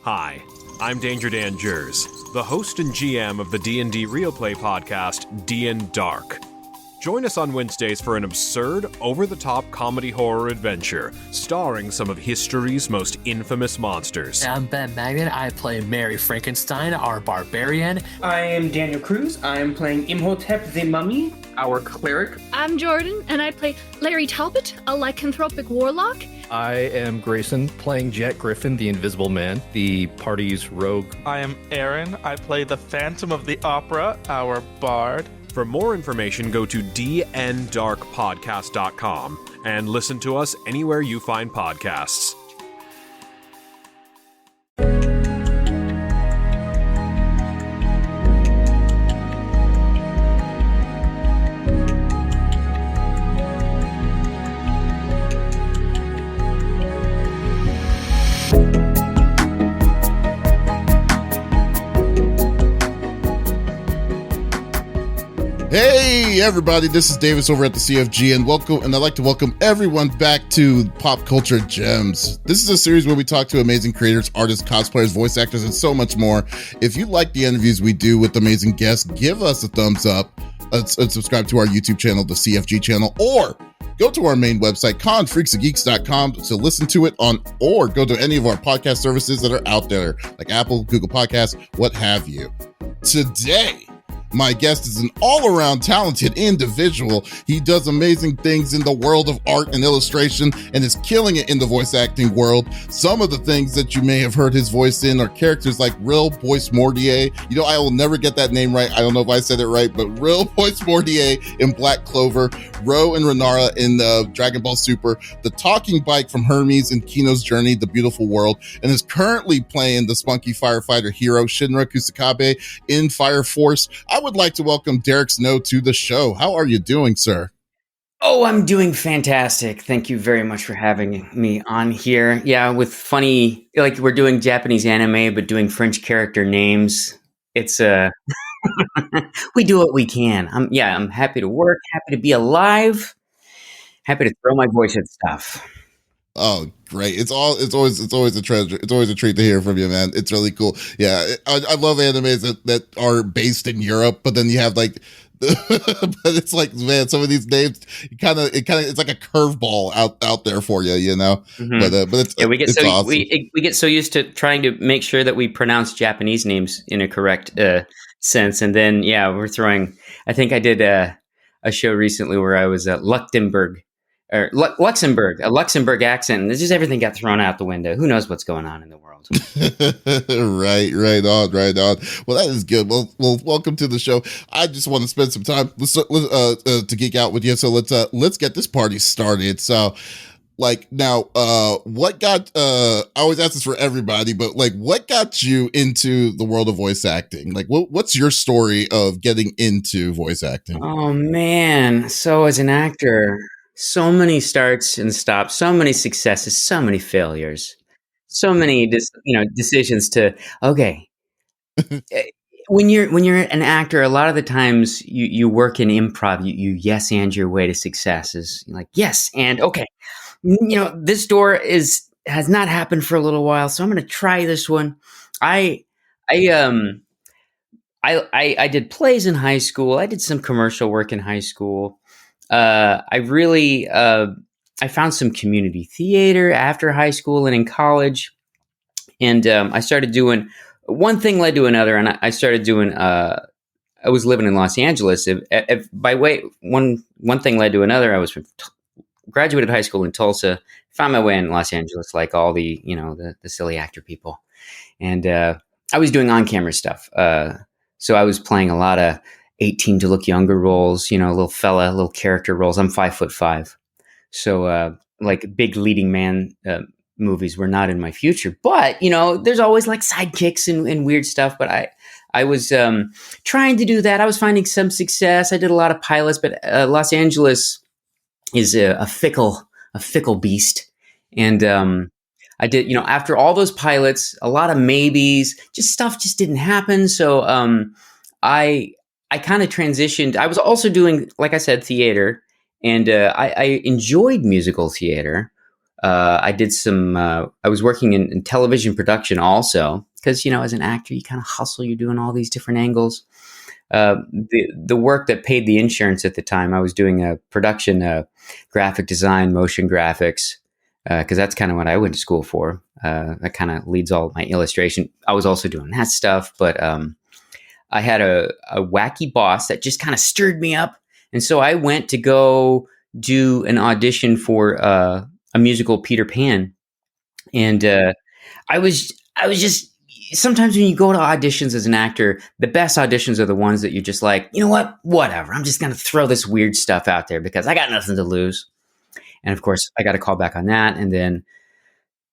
Hi, I'm Danger Dan Jers, the host and GM of the D&D Real Play podcast, D&D Dark. Join us on Wednesdays for an absurd, over-the-top comedy horror adventure, starring some of history's most infamous monsters. I'm Ben Magnet. I play Mary Frankenstein, our barbarian. I am Daniel Cruz. I am playing Imhotep the Mummy, our cleric. I'm Jordan, and I play Larry Talbot, a lycanthropic warlock. I am Grayson, playing Jet Griffin, the Invisible Man, the party's rogue. I am Aaron. I play the Phantom of the Opera, our bard. For more information, go to dndarkpodcast.com and listen to us anywhere you find podcasts. Hey everybody, this is Davis over at the CFG, and I'd like to welcome everyone back to Pop Culture Gems. This is a series where we talk to amazing creators, artists, cosplayers, voice actors, and so much more. If you like the interviews we do with amazing guests, give us a thumbs up and subscribe to our YouTube channel, the CFG channel, or go to our main website, confreaksandgeeks.com, to listen to it on, or go to any of our podcast services that are out there, like Apple, Google Podcasts, what have you. Today, my guest is an all-around talented individual. He does amazing things in the world of art and illustration and is killing it in the voice acting world. Some of the things that you may have heard his voice in are characters like Real Boyce Mordier. You know, I will never get that name right. I don't know if I said it right, but Real Boyce Mordier in Black Clover, Ro and Renara in Dragon Ball Super, the talking bike from Hermes in Kino's Journey, The Beautiful World, and is currently playing the spunky firefighter hero Shinra Kusakabe in Fire Force. I would like to welcome Derick Snow to the show. How are you doing, sir? Oh, I'm doing fantastic. Thank you very much for having me on here. Yeah, with funny, like we're doing Japanese anime, but doing French character names. It's we do what we can. I'm happy to work, happy to be alive, happy to throw my voice at stuff. Oh, great. It's always a treasure. It's always a treat to hear from you, man. It's really cool. Yeah. I love animes that are based in Europe, but then you have like, but it's like, man, some of these names, it's like a curveball out there for you, you know, Mm-hmm. but it's, we get it's so awesome. we get so used to trying to make sure that we pronounce Japanese names in a correct sense. And then, we're throwing, I think I did a show recently where I was at Luxembourg, a Luxembourg accent, and just everything got thrown out the window. Who knows what's going on in the world? Right on. Well, that is good. Well, welcome to the show. I just want to spend some time to geek out with you. So let's get this party started. So, like now, what got? I always ask this for everybody, but like, what got you into the world of voice acting? Like, what's your story of getting into voice acting? Oh man! So as an actor, so many starts and stops, so many successes, so many failures, so many decisions to okay. When you're an actor, a lot of the times you work in improv. You yes and your way to successes. You're like yes and okay. This door has not happened for a little while, so I'm going to try this one. I did plays in high school. I did some commercial work in high school. I found some community theater after high school and in college. And I started doing, one thing led to another. And I started doing, I was living in Los Angeles. One thing led to another. I was graduated high school in Tulsa, found my way in Los Angeles like all the, the silly actor people. And I was doing on-camera stuff. So I was playing a lot of 18 to look younger roles, little character roles. I'm 5'5". So, like big leading man, movies were not in my future, but there's always like sidekicks and weird stuff. But I was, trying to do that. I was finding some success. I did a lot of pilots, but, Los Angeles is a fickle beast. And, I did, after all those pilots, a lot of maybes, stuff just didn't happen. So, I kind of transitioned. I was also doing, like I said, theater, and I enjoyed musical theater. I did some. I was working in television production also because as an actor, you kind of hustle. You're doing all these different angles. The work that paid the insurance at the time, I was doing a production, graphic design, motion graphics, because that's kind of what I went to school for. That kind of leads all my illustration. I was also doing that stuff, but I had a wacky boss that just kind of stirred me up, and so I went to go do an audition for a musical Peter Pan, and I was just. Sometimes when you go to auditions as an actor, the best auditions are the ones that you're just like, you know what, whatever. I'm just going to throw this weird stuff out there because I got nothing to lose. And of course, I got a call back on that. And then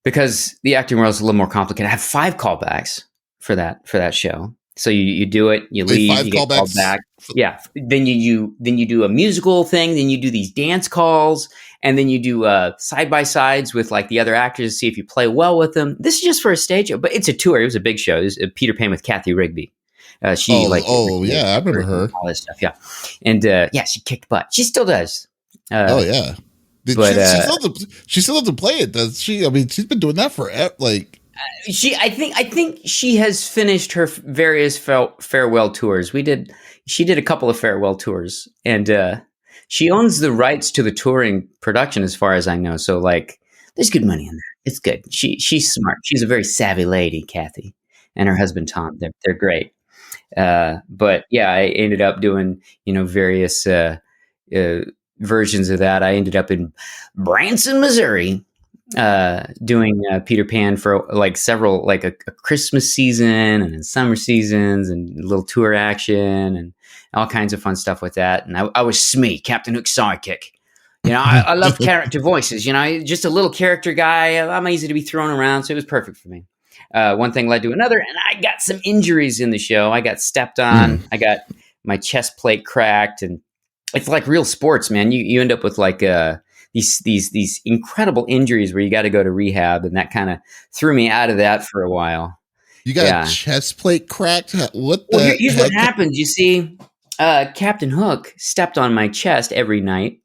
because the acting world is a little more complicated, I have 5 callbacks for that show. So you do it, you leave, you get called back. Yeah. Then you do a musical thing. Then you do these dance calls. And then you do side-by-sides with like the other actors to see if you play well with them. This is just for a stage show, but it's a tour. It was a big show. It was Peter Pan with Kathy Rigby. Yeah, I remember her. All this stuff, yeah. And she kicked butt. She still does. Yeah. She still doesn't play it, does she? I mean, she's been doing that forever. Like I think she has finished her various farewell tours. She did a couple of farewell tours, and she owns the rights to the touring production, as far as I know. So, like, there's good money in there. It's good. She's smart. She's a very savvy lady, Kathy, and her husband Tom. They're great. But yeah, I ended up doing various versions of that. I ended up in Branson, Missouri, doing Peter Pan for like several, like a Christmas season and then summer seasons and a little tour action and all kinds of fun stuff with that. And I was Smee, Captain Hook's sidekick. I love character voices. Just a little character guy. I'm easy to be thrown around, so it was perfect for me. One thing led to another, and I got some injuries in the show. I got stepped on. I got my chest plate cracked, and it's like real sports, man. You end up with like these incredible injuries where you got to go to rehab, and that kind of threw me out of that for a while. You got a chest plate cracked? Here's what happens. You see, Captain Hook stepped on my chest every night.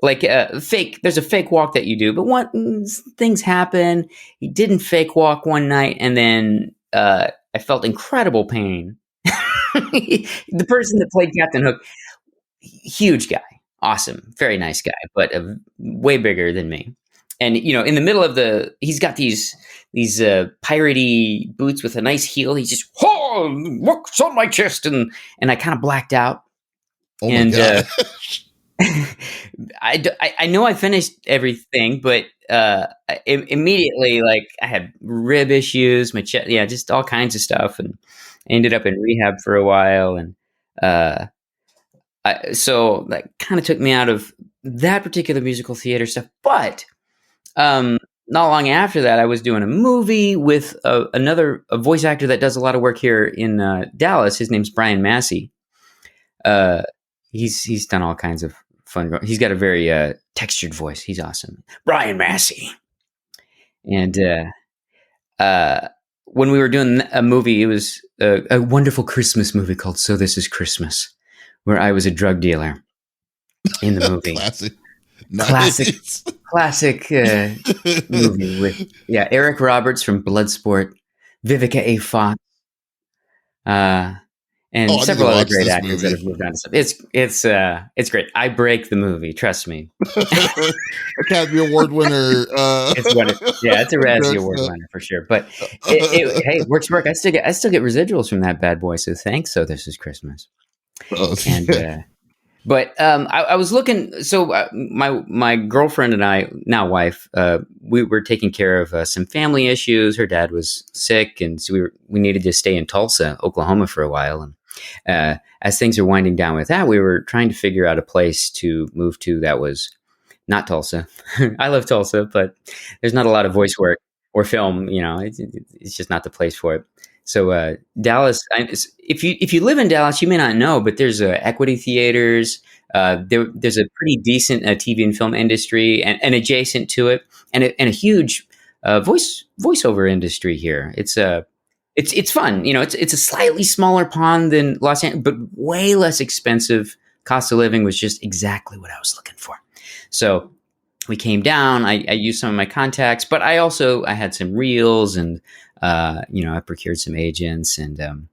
Like there's a fake walk that you do, but things happen. He didn't fake walk one night, and then I felt incredible pain. The person that played Captain Hook, huge guy, awesome, very nice guy, but way bigger than me. And in the middle of he's got these piratey boots with a nice heel. He's just walks on my chest, and I kind of blacked out. Oh my God. I know I finished everything, but immediately, like, I had rib issues, my chest, just all kinds of stuff, and I ended up in rehab for a while, and so that kind of took me out of that particular musical theater stuff. But not long after that, I was doing a movie with a voice actor that does a lot of work here in Dallas. His name's Brian Massey. He's done all kinds of fun. He's got a very textured voice. He's awesome. Brian Massey. And when we were doing a movie, it was a wonderful Christmas movie called So This Is Christmas, where I was a drug dealer in the movie. Classic movie with Eric Roberts from Bloodsport, Vivica A. Fox, and several other great actors that have moved on to stuff. It's great. I break the movie. Trust me. Academy Award winner. It's a Razzie Award winner for sure. But hey, works. I still get residuals from that bad boy. So thanks. So This Is Christmas. And but I was looking. So my girlfriend and I, now wife, we were taking care of some family issues. Her dad was sick, and so we needed to stay in Tulsa, Oklahoma, for a while. And as things are winding down with that, we were trying to figure out a place to move to that was not Tulsa. I love Tulsa, but there's not a lot of voice work or film. It's just not the place for it. So Dallas, if you live in Dallas, you may not know, but there's Equity Theaters. There's a pretty decent TV and film industry, and adjacent to it, and a huge voiceover industry here. It's fun. It's a slightly smaller pond than Los Angeles, but way less expensive. Cost of living was just exactly what I was looking for. So we came down. I used some of my contacts, but I had some reels, and I procured some agents. And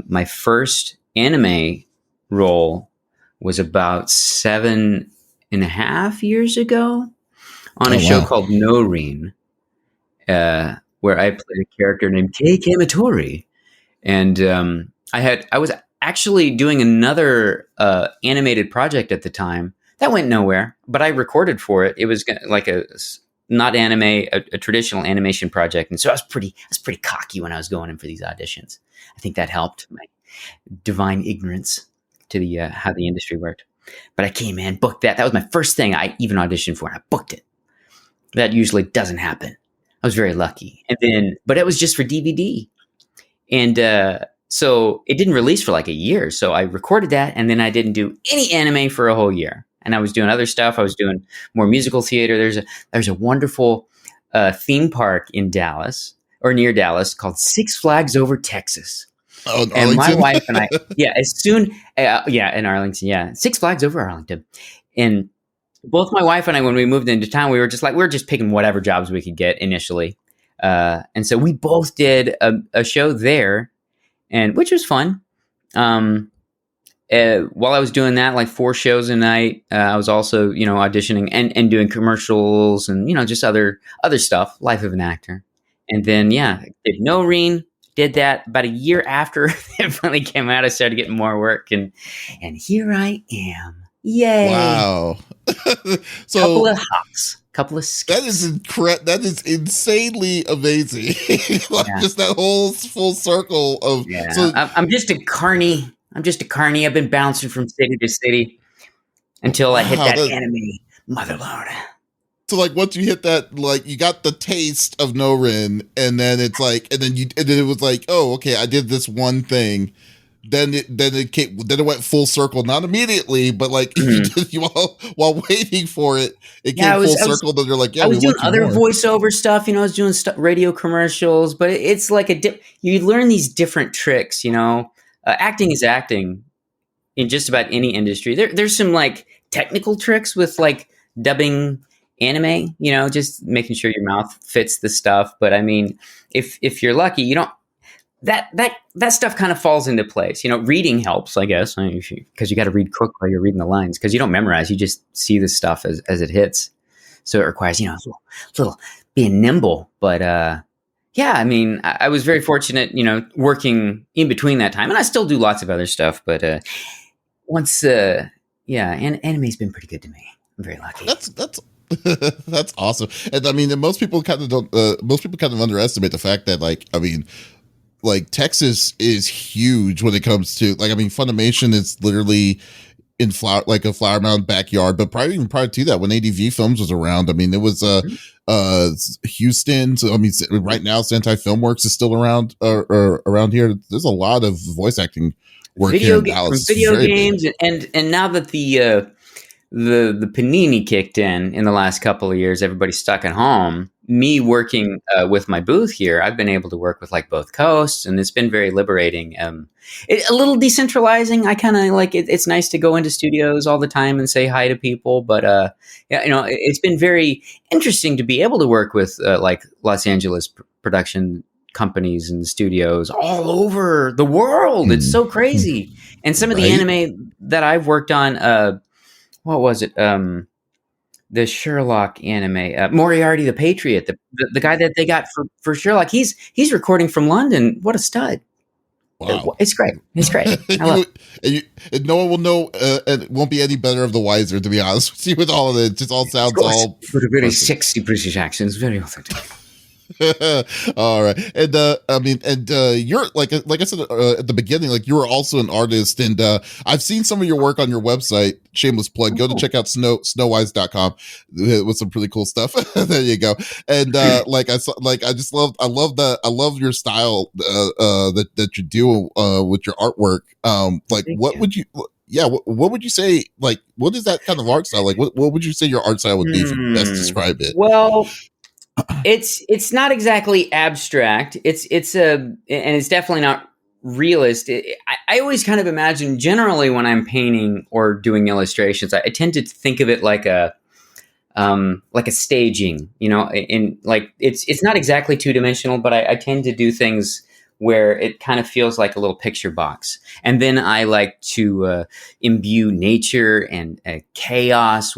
my first anime role was about 7.5 years ago on a show called Noreen, where I played a character named Kei Kamatori. And I was actually doing another animated project at the time that went nowhere, but I recorded for it. It was like a traditional animation project, and so I was pretty cocky when I was going in for these auditions. I think that helped my divine ignorance to the how the industry worked. But I came in, booked that. That was my first thing I even auditioned for, and I booked it. That usually doesn't happen. I was very lucky, but it was just for DVD. And so it didn't release for like a year. So I recorded that, and then I didn't do any anime for a whole year. And I was doing other stuff. I was doing more musical theater. There's a wonderful theme park in Dallas, or near Dallas, called Six Flags Over Texas. Oh, in and Arlington? My wife and I, in Arlington, Six Flags Over Arlington. And both my wife and I, when we moved into town, we were just picking whatever jobs we could get initially. And so we both did a show there, and which was fun. While I was doing that, like 4 shows a night, I was also, auditioning and doing commercials and, just other stuff, life of an actor. And then, did Noreen, did that about a year after it finally came out. I started getting more work, and here I am. Yay. Wow. So couple of hops. Couple of skips. That is insanely amazing. Just that whole full circle of. Yeah. So, I'm just a carny. I've been bouncing from city to city until I hit that anime motherlode. So like once you hit that, like you got the taste of Norin, and then it's like, and then it was like, oh, okay, I did this one thing. Then it went full circle, not immediately, but like while waiting for it, it came full circle. Then you're like, I was doing other voiceover stuff, I was doing radio commercials, but it's like you learn these different tricks, acting is acting in just about any industry. There's some like technical tricks with like dubbing anime, just making sure your mouth fits the stuff. But I mean, if you're lucky, you don't. That stuff kind of falls into place. Reading helps, I guess, because you got to read quick while you're reading the lines, because you don't memorize. You just see the stuff as it hits. So it requires, a little being nimble. But I mean, I was very fortunate, working in between that time, and I still do lots of other stuff. But anime's been pretty good to me. I'm very lucky. That's that's awesome. And I mean, most people kind of underestimate the fact that, like Texas is huge when it comes to Funimation is literally in a Flower Mound backyard. But prior to that, when ADV Films was around, it was Houston. So right now Sentai Filmworks is still around around here. There's a lot of voice acting work here in Dallas. From video games, and now that the panini kicked in the last couple of years, everybody's stuck at home. Me working with my booth here, I've been able to work with like both coasts, and it's been very liberating. A little decentralizing. I kind of like it. It's nice to go into studios all the time and say hi to people, but it's been very interesting to be able to work with like Los Angeles production companies and studios all over the world. It's so crazy. And some of the anime that I've worked on, what was it? The Sherlock anime, Moriarty the Patriot, the guy that they got for Sherlock. He's recording from London. What a stud! Wow, it's great. It's great. I love it. And no one will know, and it won't be any better of the wiser, to be honest with you. With all of it, it just all sounds all with a very sexy British accent. It's very authentic. All right, and you're like I said at the beginning, like you were also an artist, and I've seen some of your work on your website. Shameless plug. Go to check out snowwise.com with some pretty cool stuff. There you go. And I love your style that you do with your artwork. What would you say? Like, what is that kind of art style? Like, what would you say your art style would be if you best describe it? Well, it's not exactly abstract. It's definitely not realist. I always kind of imagine, generally when I'm painting or doing illustrations, I tend to think of it like a like a staging, and like it's not exactly 2-dimensional, but I tend to do things where it kind of feels like a little picture box. And then I like to imbue nature and chaos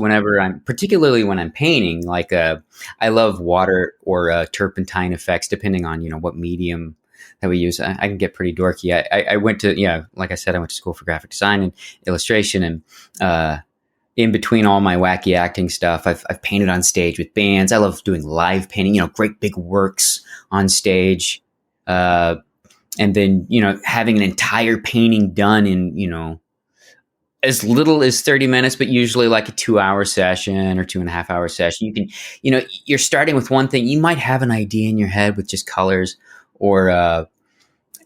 particularly when I'm painting. Like I love water or turpentine effects, depending on what medium that we use. I can get pretty dorky. I went to like I said, I went to school for graphic design and illustration, and in between all my wacky acting stuff, I've painted on stage with bands. I love doing live painting, great big works on stage. And then, having an entire painting done in, as little as 30 minutes, but usually like a 2-hour session or 2.5-hour session. You can, you're starting with one thing. You might have an idea in your head with just colors and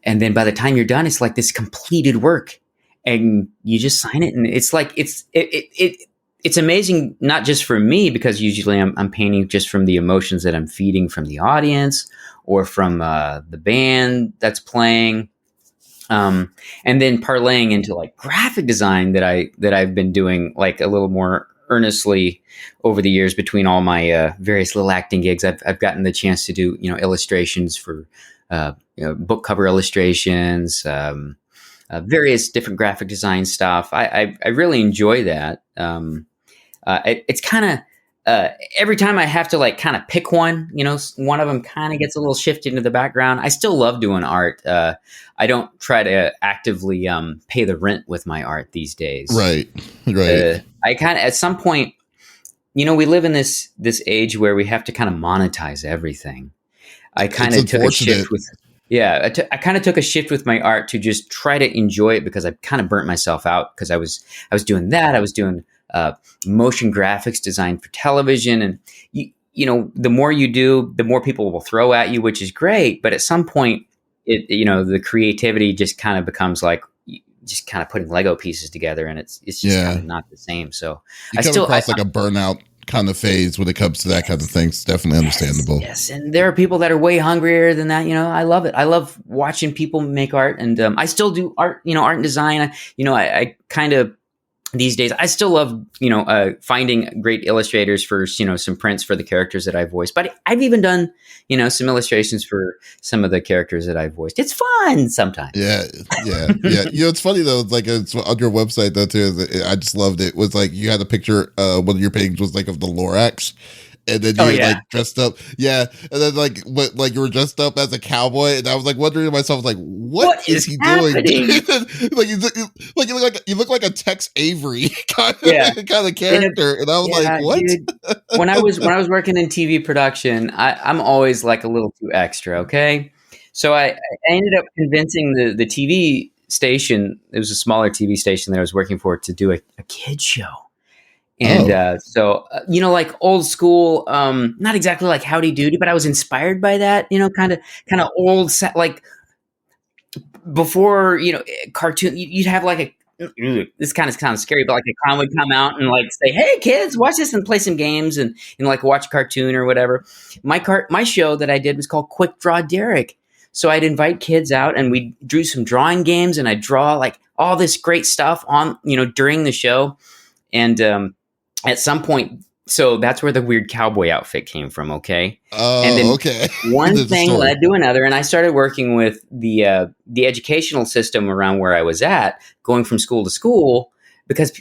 then by the time you're done, it's like this completed work and you just sign it. And it's like, it's amazing, not just for me, because usually I'm painting just from the emotions that I'm feeding from the audience or from the band that's playing, and then parlaying into like graphic design that I've been doing like a little more earnestly over the years between all my various little acting gigs. I've gotten the chance to do illustrations for book cover illustrations, various different graphic design stuff. I really enjoy that. It's kind of every time I have to like kind of pick one, one of them kind of gets a little shifted into the background. I still love doing art. I don't try to actively pay the rent with my art these days. Right. I kind of, at some point, we live in this age where we have to kind of monetize everything. I kind of took a shift with, I kind of took a shift with my art to just try to enjoy it, because I kind of burnt myself out because I was doing that. I was doing motion graphics design for television, and the more you do, the more people will throw at you, which is great. But at some point, the creativity just kind of becomes like just kind of putting Lego pieces together, and it's just kind of not the same. So you come across like a burnout kind of phase when it comes to that kind of thing. It's definitely understandable. Yes, and there are people that are way hungrier than that. I love it. I love watching people make art, and I still do art. Art and design. I kind of these days I still love finding great illustrators for some prints for the characters that I voiced. But I've even done some illustrations for some of the characters that I voiced. It's fun sometimes. Yeah. It's funny though. Like it's on your website though too. I just loved it. It was like you had a picture. One of your paintings was like of the Lorax. And then you were like dressed up. Yeah. And then like you were dressed up as a cowboy. And I was like wondering to myself, like, what is he doing? Like you look like a Tex Avery kind of character. And I was like, what? Dude, when I was working in TV production, I'm always like a little too extra, okay? So I ended up convincing the TV station, it was a smaller TV station that I was working for, to do a kid show. And so like old school, not exactly like Howdy Doody, but I was inspired by that, kind of old, like before, cartoon, you'd have like this kind of sounds scary, but like a clown would come out and like say, "Hey kids, watch this," and play some games and like watch a cartoon or whatever. My show that I did was called Quick Draw Derick. So I'd invite kids out and we drew some drawing games, and I'd draw like all this great stuff on, during the show. And, at some point, so that's where the weird cowboy outfit came from, okay? Oh, and then okay. One thing led to another, and I started working with the educational system around where I was at, going from school to school, because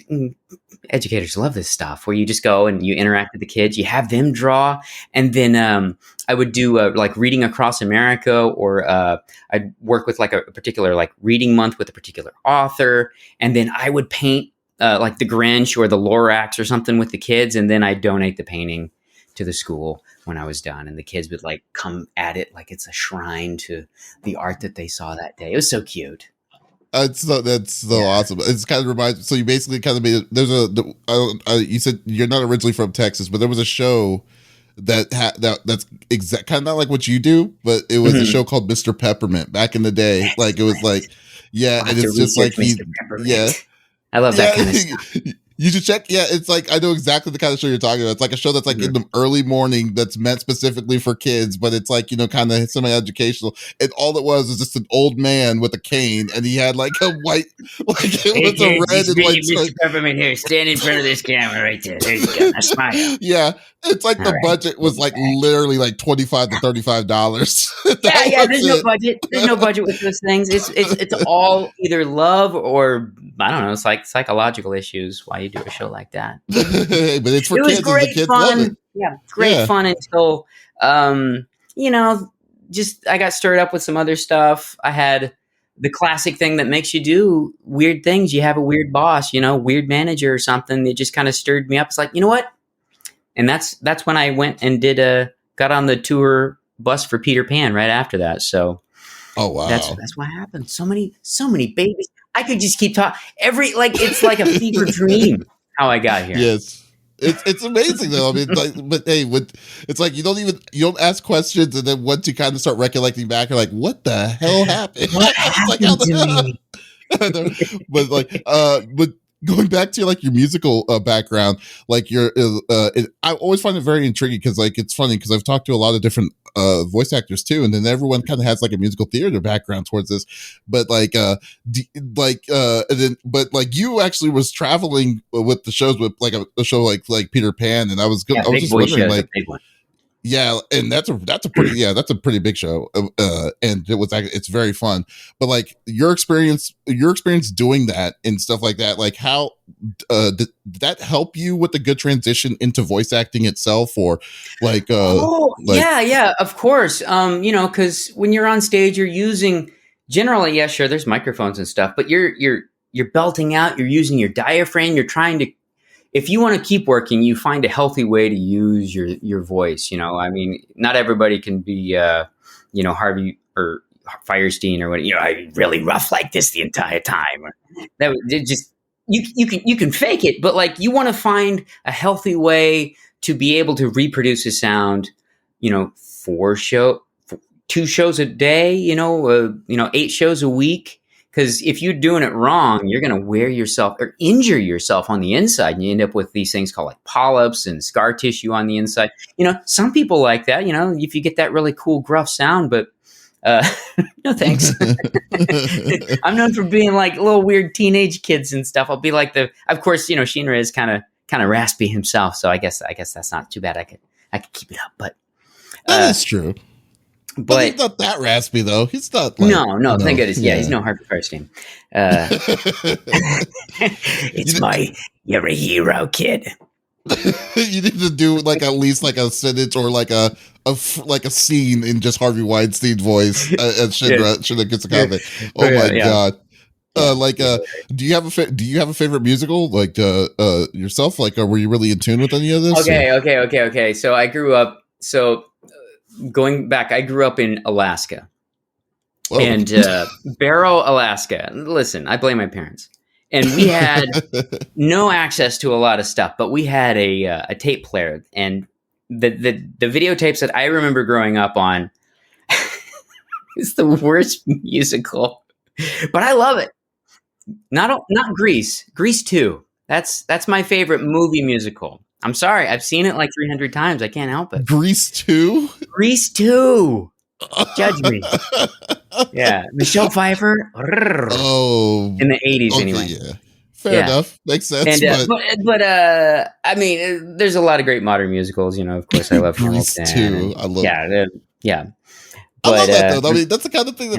educators love this stuff, where you just go and you interact with the kids, you have them draw, and then I would do like Reading Across America, or I'd work with like a particular like reading month with a particular author, and then I would paint like the Grinch or the Lorax or something with the kids, and then I donate the painting to the school when I was done, and the kids would like come at it like it's a shrine to the art that they saw that day. It was so cute. That's so awesome. It's kind of reminds. So you basically kind of made. There's you said you're not originally from Texas, but there was a show that's kind of not like what you do, but it was a show called Mr. Peppermint back in the day. Like it was like, and it's just like I love that kind of stuff. You should check. Yeah, it's like I know exactly the kind of show you're talking about. It's like a show that's like in the early morning that's meant specifically for kids, but it's like, kind of semi-educational. And all it was just an old man with a cane, and he had like a white, like it was a red and white. Mr. Peppermint here, stand in front of this camera right there. There you go. Now smile. Yeah, it's like the budget was like literally like $25 to $35. Yeah. There's no budget. There's no budget with those things. It's all either love or I don't know. It's like psychological issues. Why you do a show like that? But it's for it kids. Was great kids fun. love it. Yeah, great fun until just I got stirred up with some other stuff. I had the classic thing that makes you do weird things. You have a weird boss, weird manager or something. It just kind of stirred me up. It's like, you know what? And that's when I went and got on the tour bus for Peter Pan right after that. So, oh wow, that's what happened. So many babies. I could just keep talking. It's like a fever dream how I got here. Yes. It's amazing though. I mean, but hey, it's like you don't ask questions, and then once you kind of start recollecting back, you're like, what the hell happened? What happened to me? But going back to like your musical background, like I always find it very intriguing because like it's funny because I've talked to a lot of different voice actors too, and then everyone kind of has like a musical theater background towards this. But but you actually was traveling with the shows with like a show like Peter Pan, and I was just wondering like. Yeah, and that's a pretty big show, and it's very fun. But like your experience doing that and stuff like that, like how did that help you with the good transition into voice acting itself, or like? Yeah, of course. Because when you're on stage, you're using generally, yeah, sure, there's microphones and stuff, but you're belting out, you're using your diaphragm, you're trying to. If you want to keep working, you find a healthy way to use your voice. I mean, not everybody can be, Harvey or Firestein or what. I really rough like this the entire time. You can fake it, but like you want to find a healthy way to be able to reproduce a sound. 2 shows a day. 8 shows a week. Because if you're doing it wrong, you're going to wear yourself or injure yourself on the inside. And you end up with these things called like polyps and scar tissue on the inside. Some people like that, if you get that really cool, gruff sound, but no thanks. I'm known for being like little weird teenage kids and stuff. I'll be like of course, Shinra is kind of raspy himself. So I guess that's not too bad. I could keep it up, but that is true. But he's not that raspy, though. He's not. Like, no. Thank goodness. Yeah, he's no Harvey Firestein. You're a hero, kid. You need to do like at least like a sentence or like a scene in just Harvey Weinstein voice as Shinra Kusakabe. Oh my god. Do you have a favorite musical like yourself? Like, were you really in tune with any of this? Okay. So I grew up. Going back, I grew up in Alaska. Whoa. And Barrow, Alaska. Listen, I blame my parents. And we had no access to a lot of stuff, but we had a tape player. And the videotapes that I remember growing up on is the worst musical, but I love it. Not Grease. Grease 2. That's my favorite movie musical. I'm sorry. I've seen it like 300 times. I can't help it. Grease 2? Grease 2. Judge me. Yeah. Michelle Pfeiffer. Oh. In the 80s, anyway. Yeah. Fair enough. Makes sense. And, but I mean, there's a lot of great modern musicals. Of course, I love Grease 2. I love Yeah. But, I love that, though. I mean, that's the kind of thing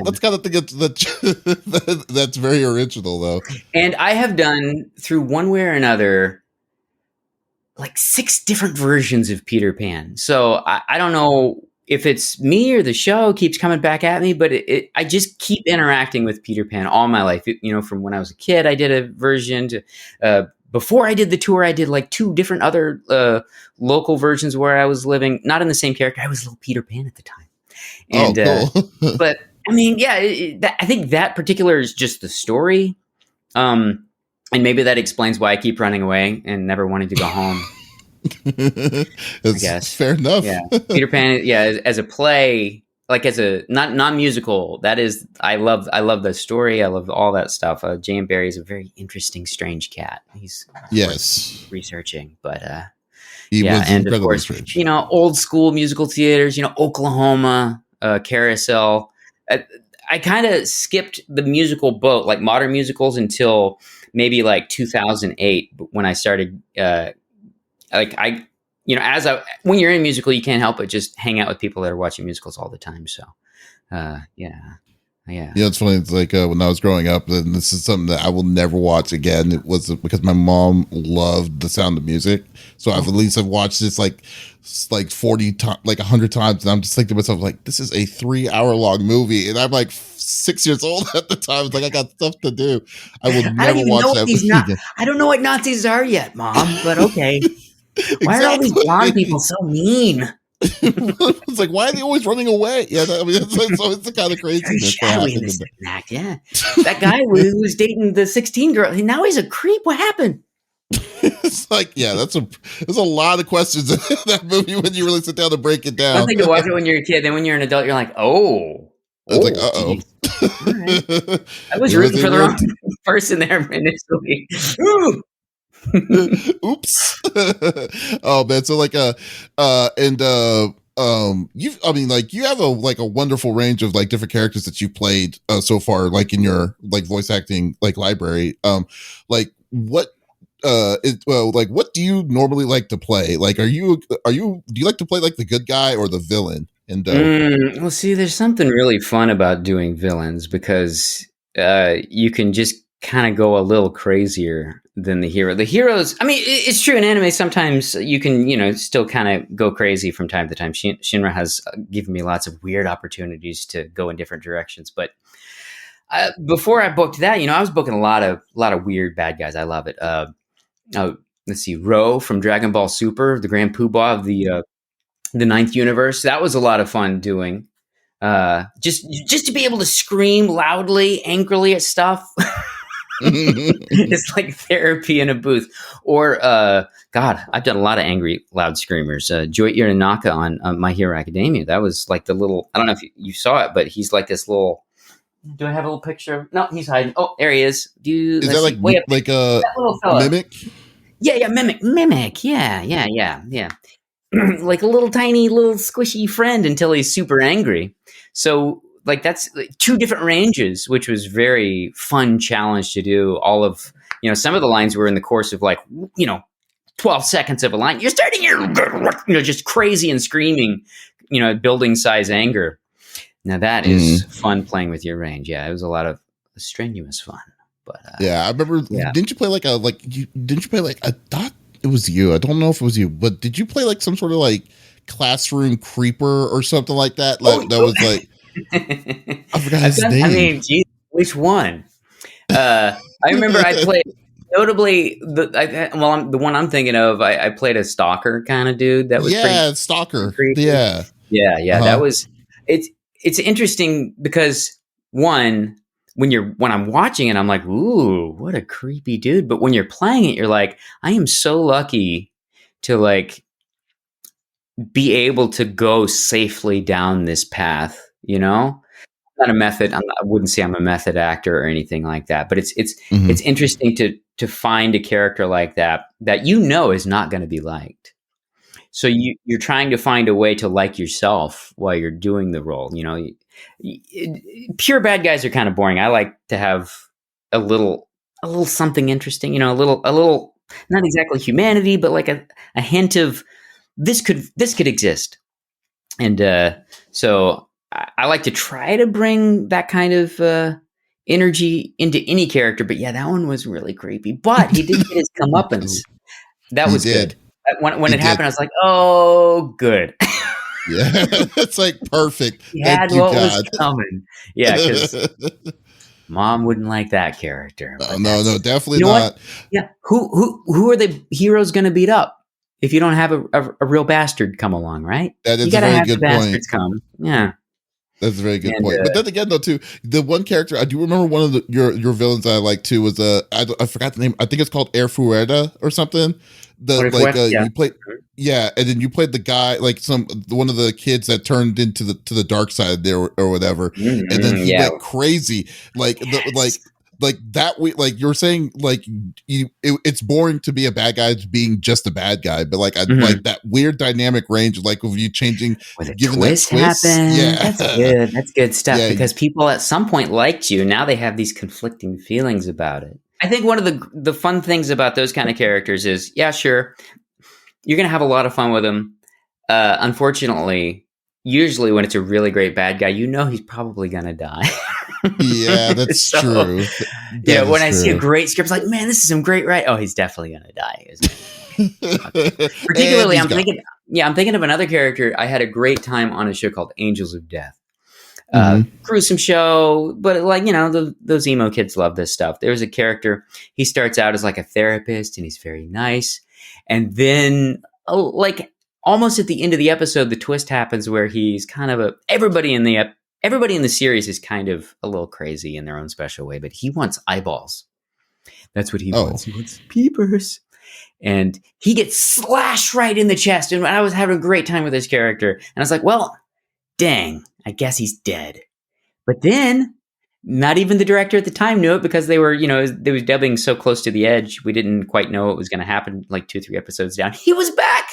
that's very original, though. And I have done, through one way or another, like 6 different versions of Peter Pan. So I don't know if it's me or the show keeps coming back at me, but I just keep interacting with Peter Pan all my life. From when I was a kid, I did a version to, before I did the tour, I did like 2 different other local versions where I was living, not in the same character. I was little Peter Pan at the time. And, cool. But I mean, yeah, I think that particular is just the story. And maybe that explains why I keep running away and never wanting to go home. I guess. Fair enough. Yeah. Peter Pan, as a play, like as a non-musical, that is, I love the story. I love all that stuff. J.M. Barrie is a very interesting, strange cat. He's Yes, researching, but he yeah, was and of incredibly course, strange. old school musical theaters, Oklahoma, Carousel. I kind of skipped the musical boat, like modern musicals, until maybe like 2008 when I started. When you're in a musical, you can't help but just hang out with people that are watching musicals all the time. So, yeah. Yeah, it's funny. It's like when I was growing up, and this is something that I will never watch again. It was because my mom loved The Sound of Music, so I've watched this like 40 times, like 100 times, and I'm just thinking to myself, like, this is a 3-hour long movie, and I'm like 6 years old at the time. It's like I got stuff to do. I will never watch that movie again. I don't know what Nazis are yet, Mom, but okay. Why are all these blonde people so mean? It's like, why are they always running away? Yeah, it's always the kind of craziness that shadowy in happened. this act, yeah. That guy who was dating the 16 girl, now he's a creep. What happened? It's like, yeah, there's a lot of questions in that movie when you really sit down to break it down. One thing to watch it when you're a kid, then when you're an adult, you're like, oh. It's like, uh-oh. Right. I was rooting for the wrong person there initially. Oops. Oh man, so like you have a wonderful range of like different characters that you've played so far, like in your like voice acting like library. Like what what do you normally like to play? Like do you like to play like the good guy or the villain? And well, see, there's something really fun about doing villains because you can just kind of go a little crazier than the hero. The heroes, I mean, it's true in anime. Sometimes you can, still kind of go crazy from time to time. Shinra has given me lots of weird opportunities to go in different directions. But before I booked that, I was booking a lot of weird bad guys. I love it. Let's see, Ro from Dragon Ball Super, the Grand Poobah of the ninth universe. That was a lot of fun doing. Just to be able to scream loudly, angrily at stuff. It's like therapy in a booth. Or God, I've done a lot of angry, loud screamers. Joy Iranaka on My Hero Academia. That was like the little. I don't know if you saw it, but he's like this little. Do I have a little picture? No, he's hiding. Oh, there he is. Is that like a mimic? Yeah, mimic. Yeah. Like a little tiny, little squishy friend until he's super angry. So. Like that's two different ranges, which was very fun challenge to do. All of, some of the lines were in the course of 12 seconds of a line. You're starting your, just crazy and screaming, building size anger. Now that is fun playing with your range. Yeah, it was a lot of strenuous fun. But yeah, I remember. Yeah. Didn't you play I thought it was you. I don't know if it was you, but did you play like some sort of like classroom creeper or something like that? That was like. I forgot his name. I mean, geez, which one? I remember I played notably the one I'm thinking of. I played a stalker kind of dude. That was stalker. Creepy. Yeah. Uh-huh. That was it's interesting because when I'm watching it, I'm like, ooh, what a creepy dude. But when you're playing it, you're like, I am so lucky to like be able to go safely down this path. Not a method. I wouldn't say I'm a method actor or anything like that, but it's interesting to find a character like that is not going to be liked. So you're trying to find a way to like yourself while you're doing the role. Pure bad guys are kind of boring. I like to have a little something interesting. A little not exactly humanity, but like a hint of this could exist. And so. I like to try to bring that kind of energy into any character, but yeah, that one was really creepy. But he did get his comeuppance. That was good. When it happened, I was like, "Oh, good." Yeah, it's like perfect. He had what was coming. Yeah, because Mom wouldn't like that character. No, definitely not. What? Yeah, who are the heroes going to beat up if you don't have a real bastard come along? Right? That is you gotta a very have good the point. bastards come. Yeah. That's a very good And, point. But then again, though, too, the one character I do remember one of your villains that I like too was I forgot the name. I think it's called Air Fuerda or something. Yeah. You played, yeah, and then you played the guy like one of the kids that turned into the dark side there or whatever, and then he went crazy like that way, like you were saying, like it's boring to be a bad guy being just a bad guy, but like I like that weird dynamic range, like of you changing, where the giving twist that twist. happened. Yeah, That's good. That's good stuff Yeah. because people at some point liked you. Now they have these conflicting feelings about it. I think one of the fun things about those kind of characters is, yeah, sure, you're going to have a lot of fun with them. Unfortunately, usually when it's a really great bad guy, you know he's probably going to die. Yeah, that's true. Yeah, when I see a great script, it's like, man, this is some great writing. Oh, he's definitely going to die. Particularly, I'm thinking of another character. I had a great time on a show called Angels of Death. Gruesome show, but like, you know, those emo kids love this stuff. There's a character, he starts out as like a therapist and he's very nice. And then like almost at the end of the episode, the twist happens where he's kind of everybody in the series is kind of a little crazy in their own special way, but he wants eyeballs. That's what he wants. He wants peepers. And he gets slashed right in the chest. And I was having a great time with this character. And I was like, well, dang, I guess he's dead. But then not even the director at the time knew it because they were dubbing so close to the edge. We didn't quite know what was going to happen like 2-3 episodes down. He was back.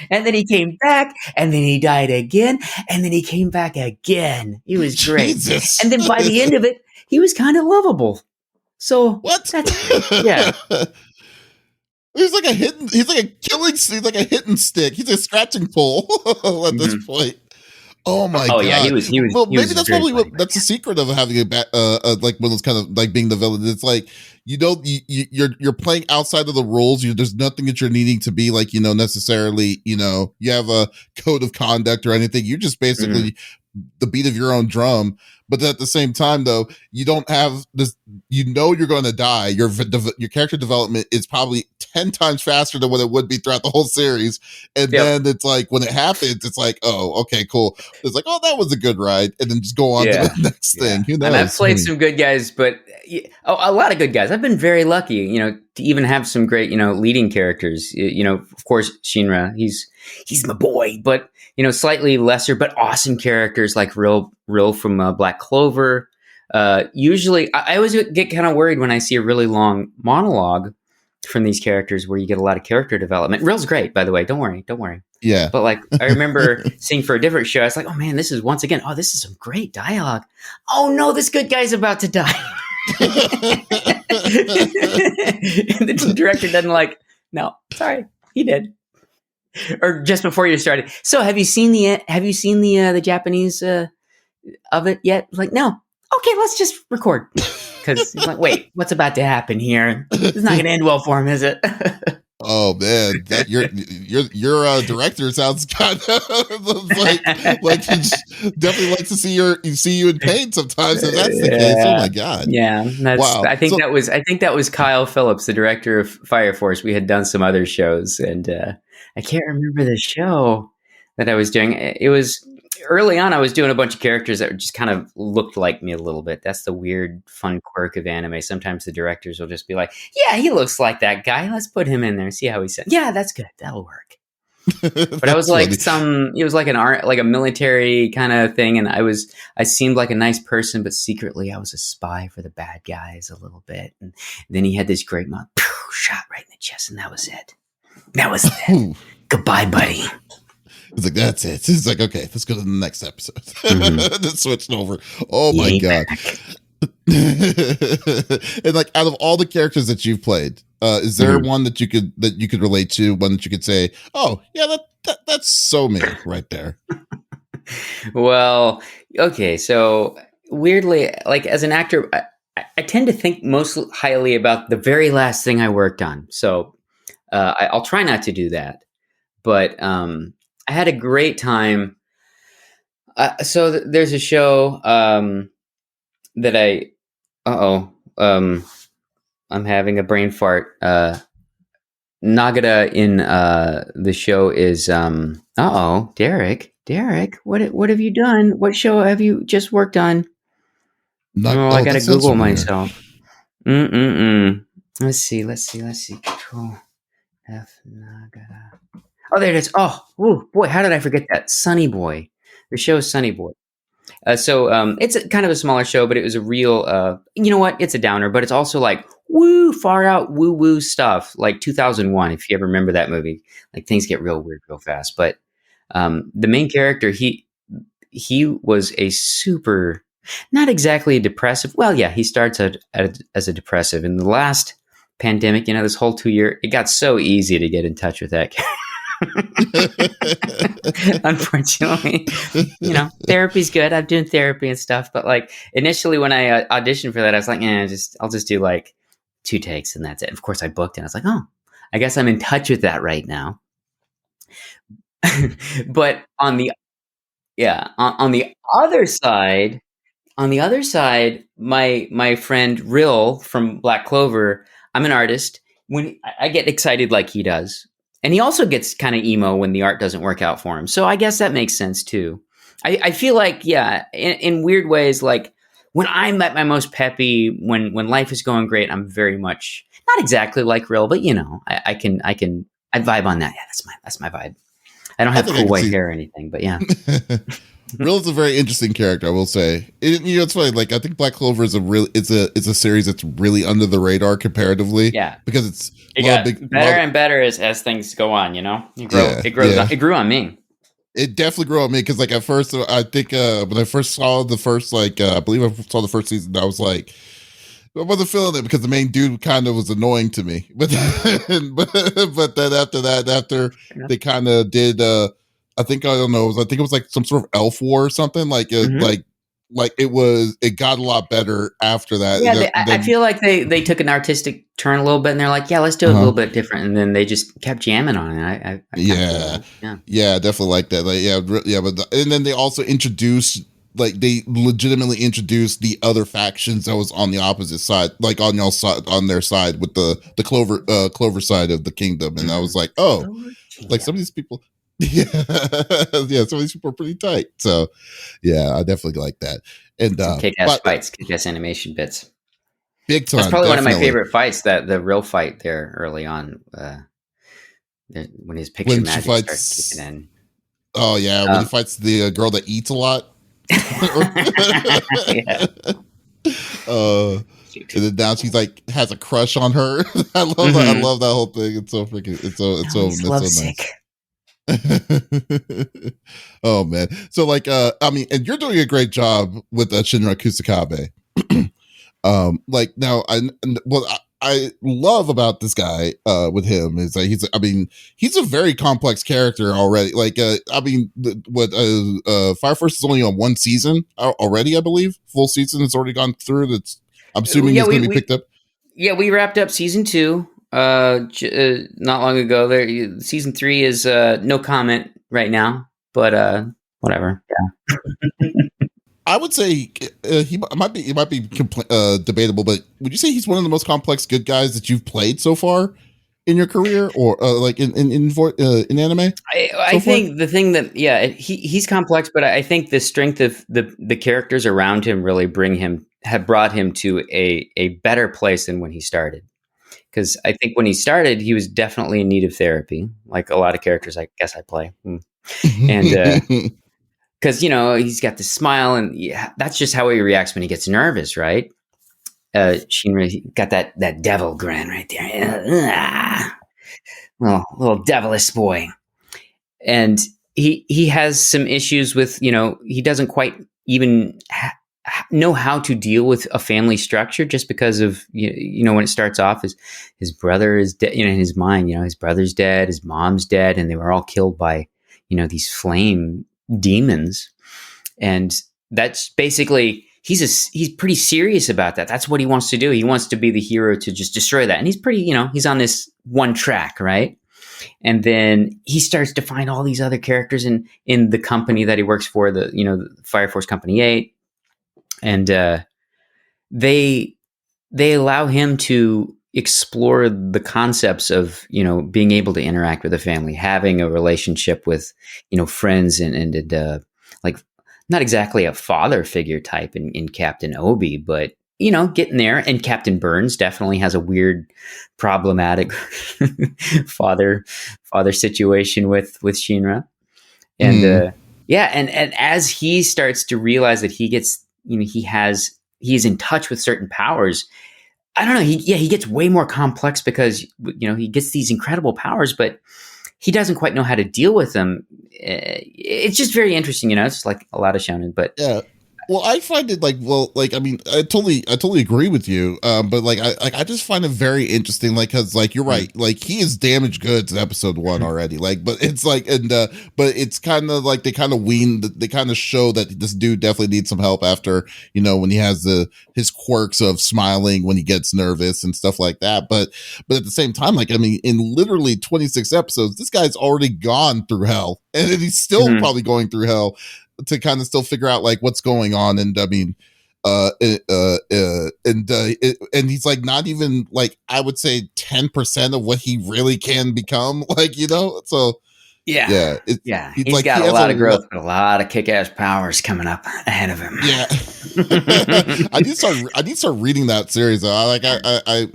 And then he came back and then he died again. And then he came back again. He was great. Jesus. And then by the end of it, he was kind of lovable. So what? That's yeah. He's like a hitting stick. He's a scratching pole at this point. Oh my god! Yeah, he was. Well, maybe that's probably that's the secret of having like one of those kind of like being the villain. It's like you're playing outside of the rules. There's nothing that you're needing to be like necessarily you have a code of conduct or anything. You're just basically the beat of your own drum. But at the same time, though, you don't have this. You're going to die. Your character development is probably 10 times faster than what it would be throughout the whole series. And then it's like when it happens, it's like, oh, okay, cool. It's like, oh, that was a good ride, and then just go on to the next thing. Who knows? And I've played some good guys, but a lot of good guys. I've been very lucky, to even have some great, leading characters. Of course, Shinra, he's my boy, but slightly lesser but awesome characters like Real from Black Clover. Usually, I always get kind of worried when I see a really long monologue from these characters where you get a lot of character development. Real's great, by the way. Don't worry. Yeah. But like, I remember seeing for a different show, I was like, oh man, this is some great dialogue. Oh no, this good guy's about to die. And the director doesn't no, sorry, he did. Or just before you started. So have you seen the Japanese of it yet? Like, no. Okay, let's just record. Because he's like, wait, what's about to happen here? It's not going to end well for him, is it? Oh man, that your director sounds kind of like he definitely likes to see you in pain sometimes. If that's the case, oh my god, yeah. Wow. I think that was Kyle Phillips, the director of Fire Force. We had done some other shows, and I can't remember the show that I was doing. It was early on. I was doing a bunch of characters that just kind of looked like me a little bit. That's the weird, fun quirk of anime. Sometimes the directors will just be like, "Yeah, he looks like that guy. Let's put him in there and see how he sounds." Yeah, that's good. That'll work. But I was like it was like an art, like a military kind of thing, and I seemed like a nice person, but secretly I was a spy for the bad guys a little bit. And then he had this great mouth, shot right in the chest, and that was it. That was it. Goodbye, buddy. It's like, that's it. It's like, okay, let's go to the next episode. Just switching over. Oh my god. And like, out of all the characters that you've played, is there one that you could relate to? One that you could say, oh yeah, that's so me right there. Well, okay, so weirdly, like as an actor, I tend to think most highly about the very last thing I worked on. So I'll try not to do that, but I had a great time. So there's a show that I'm having a brain fart. Nagata in the show is Derek, Derek, what have you done? What show have you just worked on? I gotta that sounds Google familiar. myself. Let's see. Control F. Nagata. Oh, there it is. Oh, ooh, boy, how did I forget that? Sunny Boy. The show is Sunny Boy. It's kind of a smaller show, but it was a real. You know what? It's a downer, but it's also like far out woo woo stuff, like 2001. If you ever remember that movie, like things get real weird real fast. But the main character, he was a super, not exactly a depressive. Well, yeah, he starts as a depressive. In the last pandemic, this whole 2 year, it got so easy to get in touch with that character. Unfortunately, therapy's good. I'm doing therapy and stuff, but like initially when I auditioned for that, I was like, I'll just do like 2 takes and that's it. Of course, I booked and I was like, oh, I guess I'm in touch with that right now. But on the other side, my friend Rill from Black Clover, I'm an artist. When I get excited like he does. And he also gets kind of emo when the art doesn't work out for him. So I guess that makes sense too. I feel like, in weird ways, like when I'm at my most peppy, when life is going great, I'm very much not exactly like Rill, but I vibe on that. Yeah, that's my vibe. I don't have cool white hair or anything, but yeah. Rill is a very interesting character, I will say. It's funny. Like I think Black Clover is it's a series that's really under the radar comparatively. Yeah, because it got better and better as things go on. It grows. It grew on me. It definitely grew on me because like at first, I think when I first saw the first I believe I saw the first season, I was like, I wasn't feeling it because the main dude kind of was annoying to me. But then after they kind of did. I think it was like some sort of elf war or something. Like it got a lot better after that. Yeah, I feel like they took an artistic turn a little bit, and they're like, yeah, let's do it a little bit different, and then they just kept jamming on it. Yeah, definitely like that. Like, but and then they also introduced. Like they legitimately introduced the other factions that was on the opposite side, like on y'all side, on their side with the Clover side of the kingdom, and I was like, like some of these people. Yeah, some of these people are pretty tight. So, yeah, I definitely like that. And kick-ass fights, kick-ass animation bits. Big time. That's probably one of my favorite fights. The real fight there early on, when his picture magic starts kicking in. Oh yeah, when he fights the girl that eats a lot. Yeah. And then now she's like has a crush on her. I love that whole thing. It's so freaking. It's so nice. Oh man, so like and you're doing a great job with Shinra Kusakabe. Like now I love about this guy with him is that he's a very complex character already. Like Fire Force is only on 1 season already, I believe. Full season has already gone through. I'm assuming he's going to be picked up. Yeah, we wrapped up season 2 not long ago. There, season 3 is no comment right now, but whatever. Yeah. I would say it might be debatable, but would you say he's one of the most complex good guys that you've played so far in your career, or like in anime? I think the thing that he's complex, but I think the strength of the characters around him really have brought him to a better place than when he started. Because I think when he started, he was definitely in need of therapy, like a lot of characters I guess I play, and. Because, he's got this smile, and that's just how he reacts when he gets nervous, right? Shinra got that devil grin right there. Little devilish boy. And he has some issues with, he doesn't quite even know how to deal with a family structure just because of, when it starts off, his brother is dead, in his mind, his brother's dead, his mom's dead, and they were all killed by, these flame demons. And that's basically he's pretty serious about that. That's what he wants to do. He wants to be the hero to just destroy that. And he's pretty, he's on this one track, right? And then he starts to find all these other characters in the company that he works for, the Fire Force Company 8. And they allow him to explore the concepts of, being able to interact with a family, having a relationship with, friends and like not exactly a father figure type in Captain Obi, but getting there. And Captain Burns definitely has a weird, problematic father situation with Shinra. And and as he starts to realize that he gets, he's in touch with certain powers. I don't know. He gets way more complex because he gets these incredible powers, but he doesn't quite know how to deal with them. It's just very interesting, It's like a lot of shonen, but yeah. Well, I find it I mean, I totally agree with you. But I just find it very interesting, because you're right, he is damaged goods in episode 1 already, but it's but it's kind of they kind of show that this dude definitely needs some help after, when he has his quirks of smiling when he gets nervous and stuff like that. But at the same time, I mean, in literally 26 episodes, this guy's already gone through hell, and he's still probably going through hell to kind of still figure out what's going on. And I mean, and he's not even I would say 10% of what he really can become, so yeah. He's got a lot of growth, but a lot of kick-ass powers coming up ahead of him. Yeah. I need to start reading that series. I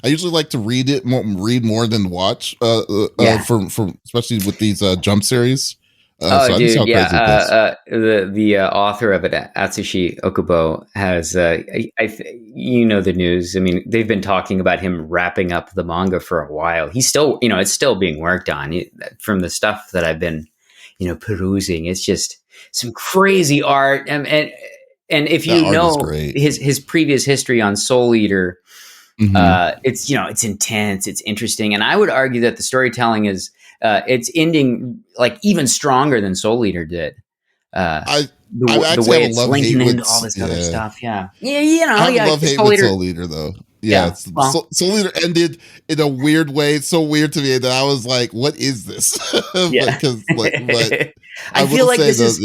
usually like to read more than watch, from especially with these Jump series. Dude, the author of it, Atsushi Okubo, has the news. I mean, they've been talking about him wrapping up the manga for a while. He's still, it's still being worked on. From the stuff that I've been, perusing, it's just some crazy art. And if you know his previous history on Soul Eater, it's it's intense, it's interesting, and I would argue that the storytelling is. It's ending even stronger than Soul Eater did. The way it's linking into all this other stuff. Yeah. I love hate with Soul Eater though. Yeah. Soul Eater ended in a weird way. It's so weird to me that I was like, what is this? But I feel like this is,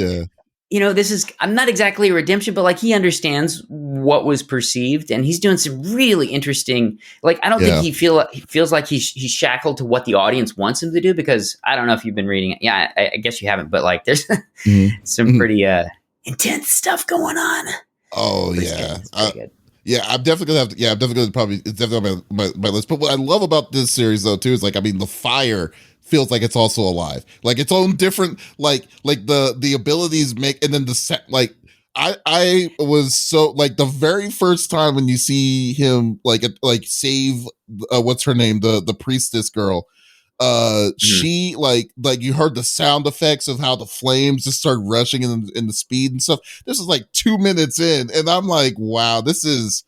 this is, I'm not exactly a redemption, but he understands what was perceived, and he's doing some really interesting, I don't think he feels like he's shackled to what the audience wants him to do, because I don't know if you've been reading it. Yeah, I guess you haven't, but there's some pretty intense stuff going on. Oh, yeah. I'm definitely gonna have to. Yeah, I'm definitely gonna it's definitely on my list. But what I love about this series though too is I mean, the fire feels like it's also alive, its own different, the abilities make, and then the set, I was so the very first time when you see him save what's her name, the priestess girl, she you heard the sound effects of how the flames just start rushing in the speed and stuff. This is 2 minutes in, and I'm like, wow, this is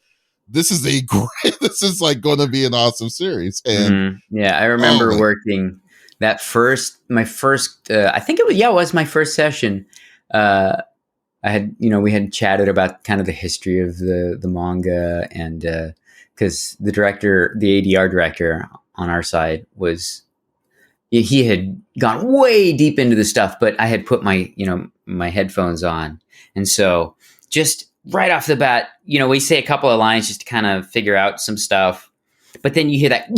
a great, this is going to be an awesome series. And I remember working that my first I think it was my first session. I had, we had chatted about kind of the history of the manga, and because the ADR director on our side he had gone way deep into the stuff, but I had put my headphones on, and so just right off the bat, we say a couple of lines just to kind of figure out some stuff, but then you hear that,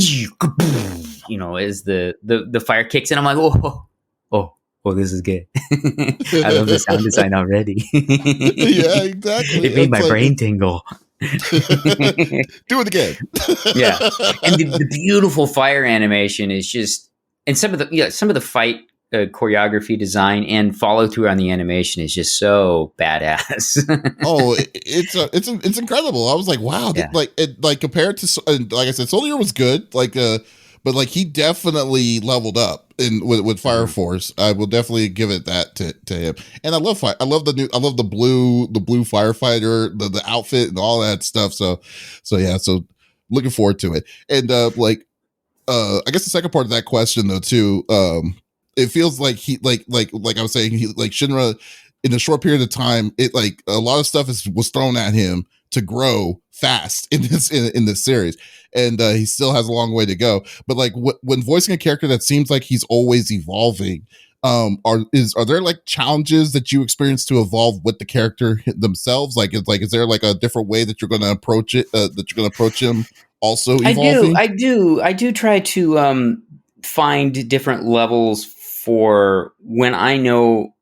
as the fire kicks in. I'm like, oh, this is good. I love the sound design already. Yeah, exactly. It made my brain tingle. Do it again. Yeah, and the beautiful fire animation is just, and some of the fight choreography, design, and follow through on the animation is just so badass. Oh, it's incredible. I was like, wow, compared to, like I said, Soul Eater was good, but he definitely leveled up with Fire Force. I will definitely give it that to him. And I love the blue firefighter, the outfit and all that stuff. So looking forward to it. And I guess the second part of that question though too, it feels like he like I was saying, Shinra, in a short period of time, it a lot of stuff was thrown at him to grow fast in this series, and he still has a long way to go. But when voicing a character that seems like he's always evolving, are there challenges that you experience to evolve with the character themselves? Is there a different way that you're going to approach it, that you're going to approach him also evolving? I do try to find different levels for when I know.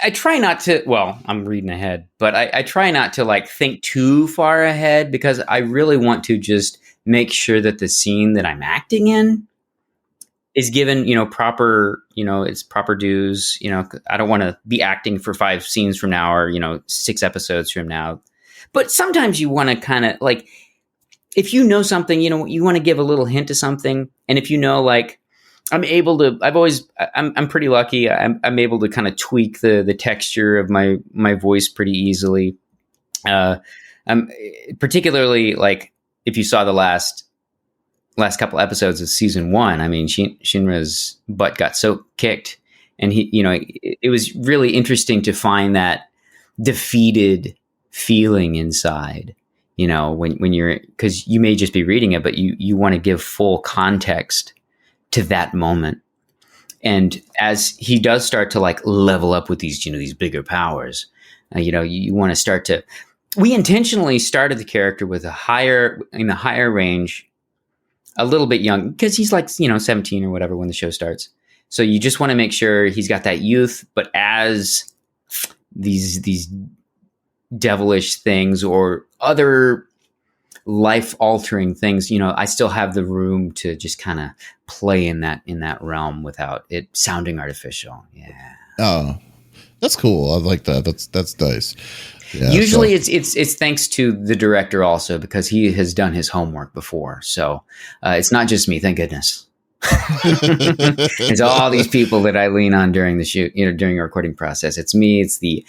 I try not to. Well, I'm reading ahead, but I try not to like think too far ahead because I really want to just make sure that the scene that I'm acting in is given, proper, it's proper dues. I don't want to be acting for 5 scenes from now or 6 episodes from now. But sometimes you want to kind of like, if you know something, you want to give a little hint to something, and if like. I'm pretty lucky. I'm able to kind of tweak the texture of my voice pretty easily. I'm particularly like if you saw the last couple episodes of season 1, I mean, Shinra's butt got so kicked, and it was really interesting to find that defeated feeling inside. When you're, because you may just be reading it, but you want to give full context to that moment. And as he does start to like level up with these, these bigger powers, you want to start to, we intentionally started the character with in the higher range, a little bit young, because he's like, 17 or whatever when the show starts. So you just want to make sure he's got that youth, but as these devilish things or other life-altering things, I still have the room to just kind of play in that realm without it sounding artificial. Yeah. Oh, that's cool. I like that. That's nice. Yeah, usually it's thanks to the director also, because he has done his homework before. So it's not just me, thank goodness. It's all these people that I lean on during the shoot, during the recording process. It's me. It's the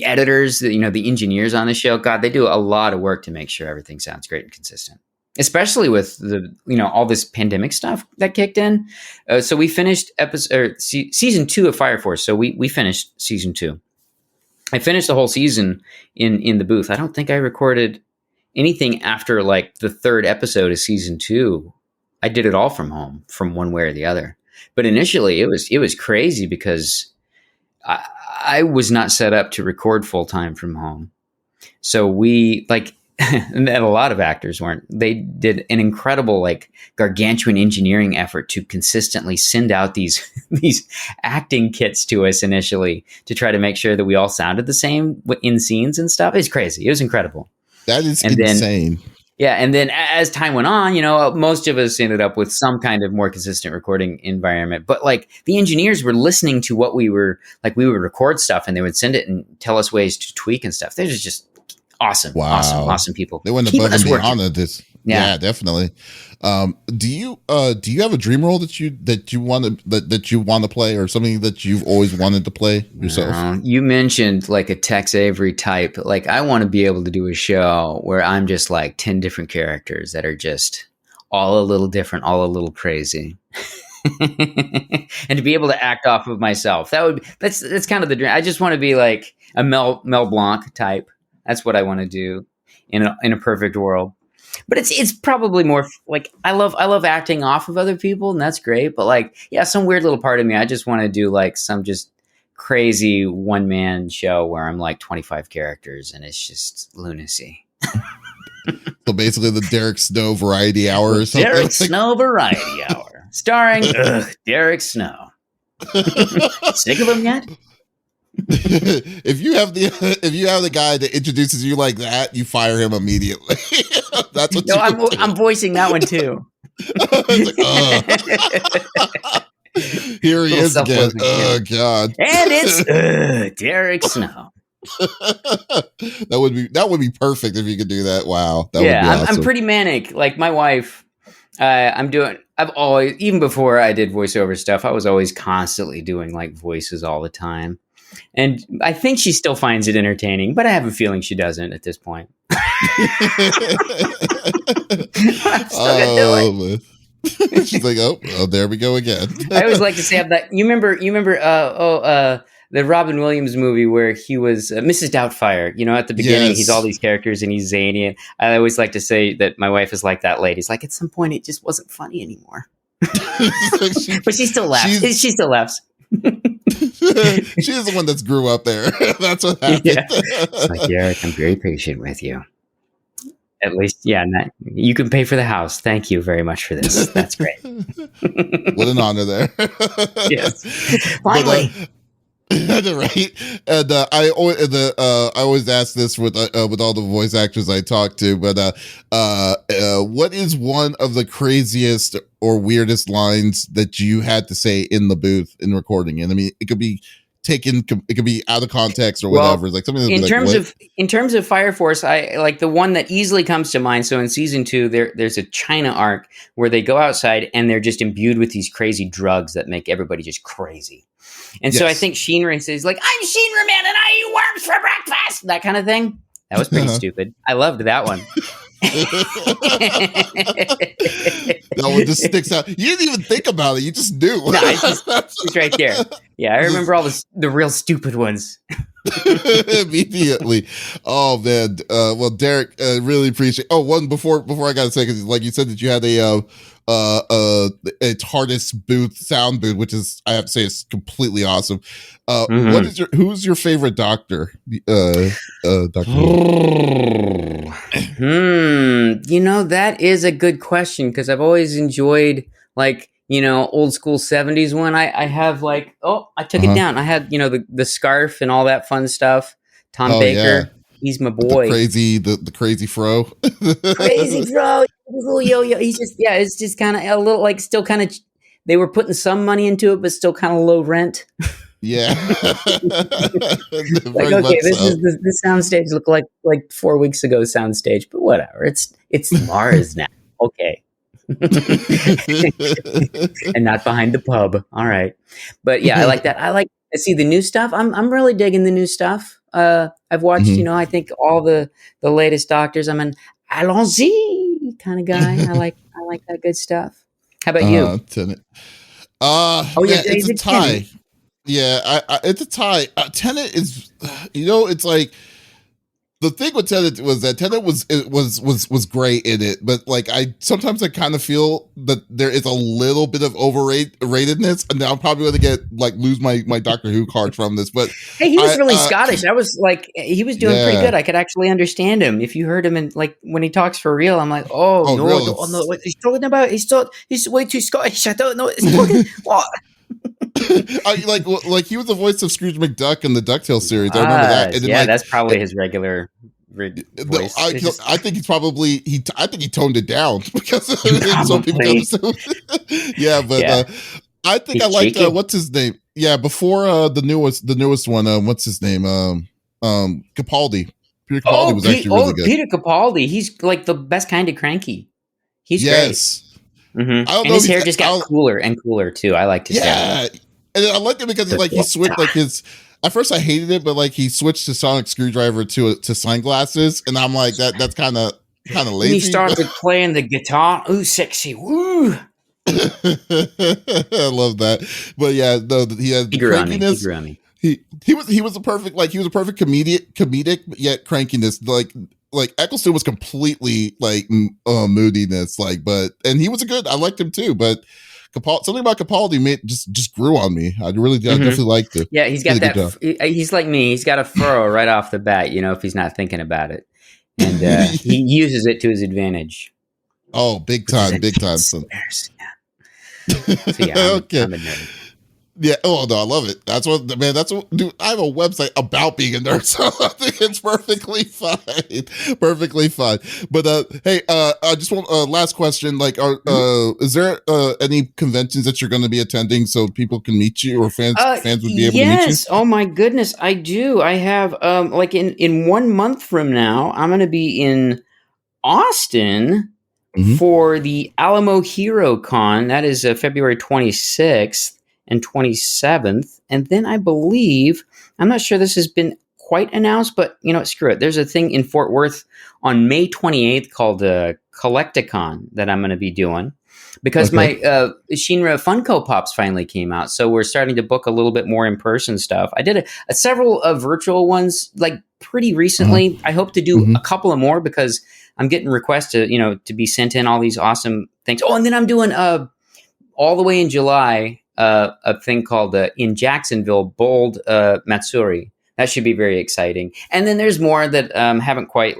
editors, the engineers on the show. God, they do a lot of work to make sure everything sounds great and consistent, especially with the, all this pandemic stuff that kicked in. So we finished season 2 of Fire Force. So we finished season 2. I finished the whole season in the booth. I don't think I recorded anything after like the 3rd episode of season 2. I did it all from home, from one way or the other. But initially it was crazy because I was not set up to record full time from home. So we and a lot of actors weren't. They did an incredible, like, gargantuan engineering effort to consistently send out these acting kits to us initially to try to make sure that we all sounded the same in scenes and stuff. It's crazy. It was incredible. That is insane. And then as time went on, most of us ended up with some kind of more consistent recording environment. But like the engineers were listening to what we would record stuff and they would send it and tell us ways to tweak and stuff. They're just awesome. Wow. Awesome people. They went above and beyond this. Yeah, definitely. Do you have a dream role that you want to play, or something that you've always wanted to play yourself? You mentioned like a Tex Avery type. Like I want to be able to do a show where I'm just like 10 different characters that are just all a little different, all a little crazy. And to be able to act off of myself. That's kind of the dream. I just want to be like a Mel Blanc type. That's what I want to do in a perfect world. But it's probably more like I love acting off of other people, and that's great. But like, yeah, some weird little part of me, I just want to do like some just crazy one-man show where I'm like 25 characters and it's just lunacy. So basically the Derick Snow variety hour or something. Derick Snow variety hour. Starring Derick Snow. Sick of him yet? If you have the guy that introduces you like that, you fire him immediately. That's what I'm voicing that one too. Here he is again. Oh God. And it's Derick Snow. That would be perfect if you could do that. Wow. That would be awesome. I'm pretty manic. Like my wife, I've always, even before I did voiceover stuff, I was always constantly doing like voices all the time. And I think she still finds it entertaining, but I have a feeling she doesn't at this point. Man. She's like, oh, there we go again. I always like to say that. You remember the Robin Williams movie where he was Mrs. Doubtfire. At the beginning, He's all these characters and he's zany. And I always like to say that my wife is like that lady. It's like at some point it just wasn't funny anymore. But she still laughs. She still laughs. She is the one that's grew up there. That's what happened. Yeah. It's like, Derick, I'm very patient with you. At least, yeah, you can pay for the house. Thank you very much for this. That's great. What an honor there. Yes. Finally. Right, and I always ask this with all the voice actors I talk to, but what is one of the craziest or weirdest lines that you had to say in the booth in recording? And I mean, it could be it could be out of context or whatever. Well, It's like something in like, terms of Fire Force, I like the one that easily comes to mind. So in season 2, there's a China arc where they go outside and they're just imbued with these crazy drugs that make everybody just crazy. And so I think Shinra says like, "I'm Shinra man and I eat worms for breakfast," that kind of thing. That was pretty stupid. I loved that one. That one just sticks out. You didn't even think about it. You just knew. No, it's right there. Yeah, I remember all the real stupid ones. Immediately. Oh man. Well, Derick, really appreciate. Oh, one before I gotta say, because like you said that you had a TARDIS sound booth, which is, I have to say, is completely awesome. Who's your favorite Doctor? Doctor. That is a good question, because I've always enjoyed old school 70s one. I have I took it down. I had, the scarf and all that fun stuff. Tom Baker. Yeah. He's my boy. The crazy fro. Crazy fro. Yo. He's just, it's just kind of a little still kind of, they were putting some money into it, but still kind of low rent. Yeah. This soundstage looked like 4 weeks ago soundstage, but whatever. It's Mars now. Okay. And not behind the pub. All right. But yeah, I like that. I like to see the new stuff. I'm really digging the new stuff. I've watched, I think all the latest Doctors. I'm an allons-y kind of guy. I like that good stuff. How about you? Tenet. It's a tie. Yeah, it's a tie. Tenet is, it's like, the thing with Tenet was that Tenet was great in it, but I sometimes kind of feel that there is a little bit of overratedness, and now I'm probably going to get lose my Doctor Who card from this. But hey, he was really Scottish. I was he was doing pretty good. I could actually understand him if you heard him, and when he talks for real, I'm like, no, what he's talking about? He's way too Scottish. I don't know. He's talking what. He was the voice of Scrooge McDuck in the DuckTales series. I remember that. And then, that's probably his regular voice. I think he's probably I think he toned it down because some people yeah, but I think I liked what's his name? Yeah, before the newest one. What's his name? Capaldi. Peter Capaldi was actually really good. Peter Capaldi. He's the best kind of cranky. He's great. Mm-hmm. And his hair just got cooler and cooler too. I liked his hair. And I liked it because he switched his. At first, I hated it, but he switched to Sonic Screwdriver to sunglasses, and I'm like that's kind of lazy. And he started playing the guitar. Ooh, sexy! Woo! I love that. But yeah, no, he had the crankiness. He grew on me. He was a perfect comedic yet crankiness. Eccleston was completely moodiness, and he was and I liked him too, but something about Capaldi just grew on me. I definitely liked it. Yeah, he's got that. He's like me. He's got a furrow right off the bat. If he's not thinking about it, and he uses it to his advantage. Oh, big time. So yeah, okay. I'm a nerd. Yeah. Oh no, I love it. Dude, I have a website about being a nerd, so I think it's perfectly fine. But hey, I just want last question. Is there any conventions that you're going to be attending so people can meet you, or fans would be able to meet you? Yes. Oh my goodness, I do. I have in 1 month from now, I'm going to be in Austin for the Alamo Hero Con. That is February 26th. And 27th. And then I believe, I'm not sure this has been quite announced, but screw it. There's a thing in Fort Worth on May 28th called Collecticon that I'm going to be doing because my Shinra Funko Pops finally came out. So we're starting to book a little bit more in-person stuff. I did several virtual ones pretty recently. I hope to do a couple of more because I'm getting requests to be sent in all these awesome things. Oh, and then I'm doing all the way in July, a thing called in Jacksonville, Bold Matsuri. That should be very exciting. And then there's more that haven't quite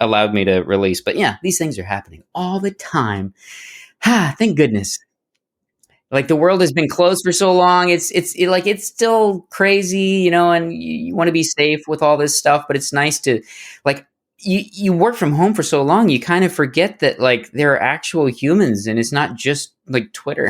allowed me to release. But yeah, these things are happening all the time. Thank goodness. Like the world has been closed for so long. It's still crazy, and you want to be safe with all this stuff, but it's nice to like you work from home for so long, you kind of forget that like there are actual humans and it's not just like Twitter.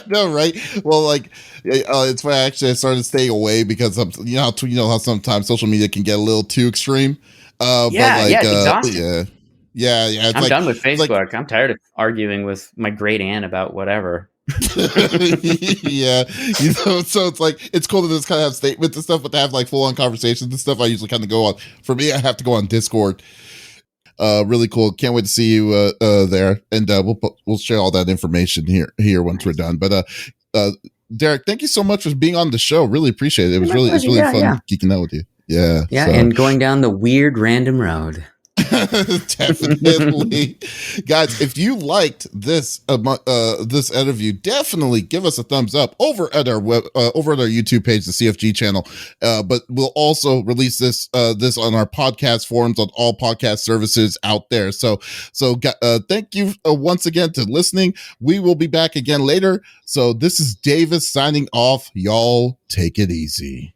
No, right? Well, like it's why actually I started staying away because how sometimes social media can get a little too extreme. But like, it's exhausting. Yeah. It's I'm done with it's Facebook. I'm tired of arguing with my great aunt about whatever. Yeah, so it's like it's cool to just kind of have statements and stuff, but to have like full on conversations and stuff, I usually kind of go on. For me, I have to go on Discord. Really cool. Can't wait to see you there, and we'll share all that information here once we're done. But Derick, thank you so much for being on the show. Really appreciate it. It was really fun geeking out with you. Yeah, and going down the weird random road. Definitely. Guys, if you liked this this interview, definitely give us a thumbs up over at our YouTube page, the CFG channel. But we'll also release this on our podcast forums on all podcast services out there. So thank you once again to listening. We will be back again later. So this is Davis signing off. Y'all take it easy.